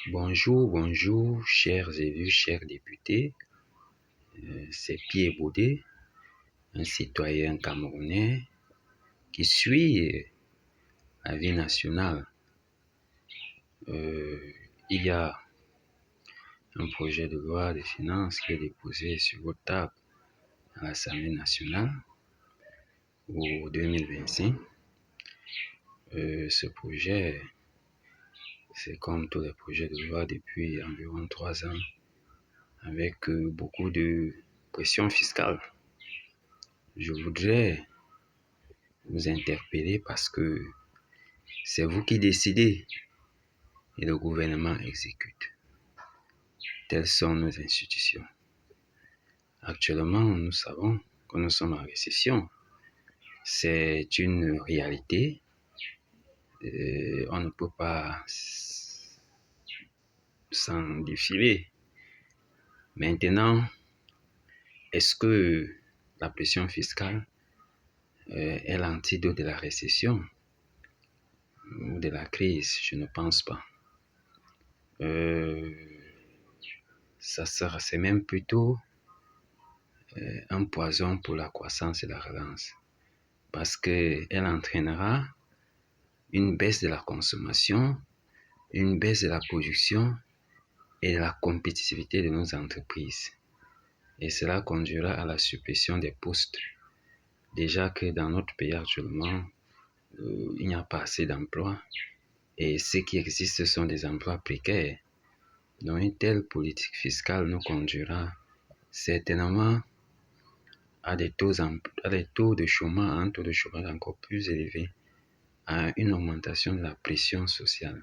Bonjour, chers élus, chers députés. C'est Pierre Baudet, un citoyen camerounais qui suit la vie nationale. Il y a un projet de loi de finances qui est déposé sur votre table à l'Assemblée nationale pour 2025. Ce projet, c'est comme tous les projets de loi depuis environ 3 ans, avec beaucoup de pression fiscale. Je voudrais vous interpeller parce que c'est vous qui décidez et le gouvernement exécute. Telles sont nos institutions. Actuellement, nous savons que nous sommes en récession. C'est une réalité. On ne peut pas s'en défiler. Maintenant, est-ce que la pression fiscale est l'antidote de la récession ou de la crise? Je ne pense pas. C'est même plutôt un poison pour la croissance et la relance, parce qu'elle entraînera une baisse de la consommation, une baisse de la production et de la compétitivité de nos entreprises. Et cela conduira à la suppression des postes. Déjà que dans notre pays actuellement, il n'y a pas assez d'emplois et ce qui existe sont des emplois précaires. Donc une telle politique fiscale nous conduira certainement à des taux de chômage, un taux de chômage encore plus élevé, à une augmentation de la pression sociale.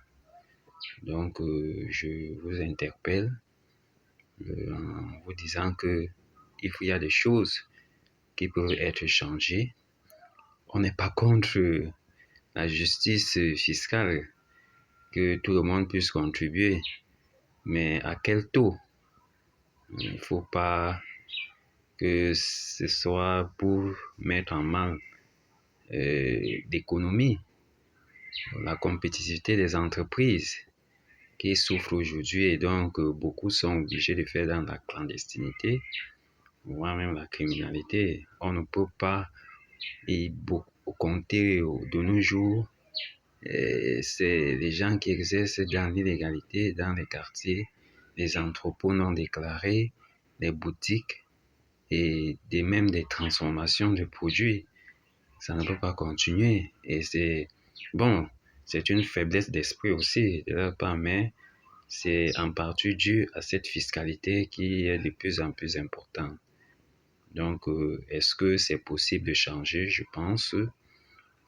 Donc, je vous interpelle en vous disant qu'il y a des choses qui peuvent être changées. On n'est pas contre la justice fiscale, que tout le monde puisse contribuer, mais à quel taux? Il ne faut pas que ce soit pour mettre en mal l'économie, la compétitivité des entreprises qui souffrent aujourd'hui, et donc beaucoup sont obligés de faire dans la clandestinité, voire même la criminalité. On ne peut pas compter de nos jours. C'est les gens qui exercent dans l'illégalité, dans les quartiers, les entrepôts non déclarés, les boutiques et même des transformations de produits. Ça ne peut pas continuer. Et c'est une faiblesse d'esprit aussi de leur part, mais c'est en partie dû à cette fiscalité qui est de plus en plus importante. Donc, est-ce que c'est possible de changer? Je pense que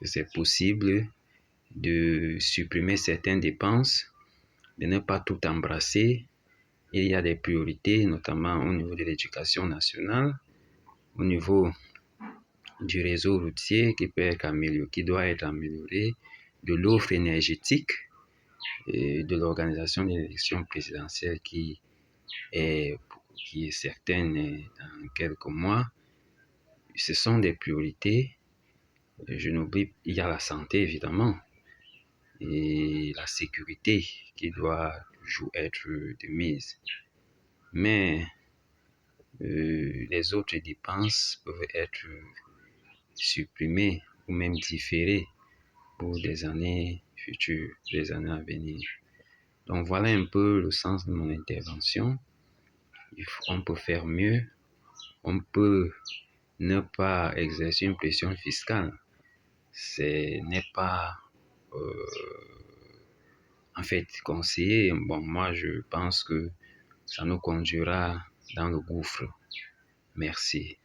c'est possible de supprimer certaines dépenses, de ne pas tout embrasser. Il y a des priorités, notamment au niveau de l'éducation nationale, au niveau du réseau routier qui doit être amélioré, de l'offre énergétique et de l'organisation de l'élection présidentielle qui est certaine dans quelques mois. Ce sont des priorités. Je n'oublie, il y a la santé évidemment et la sécurité qui doit toujours être de mise. Mais les autres dépenses peuvent être supprimées ou même différées pour des années futures, des années à venir. Donc voilà un peu le sens de mon intervention. On peut faire mieux. On peut ne pas exercer une pression fiscale. Ce n'est pas conseillé. Moi je pense que ça nous conduira dans le gouffre. Merci.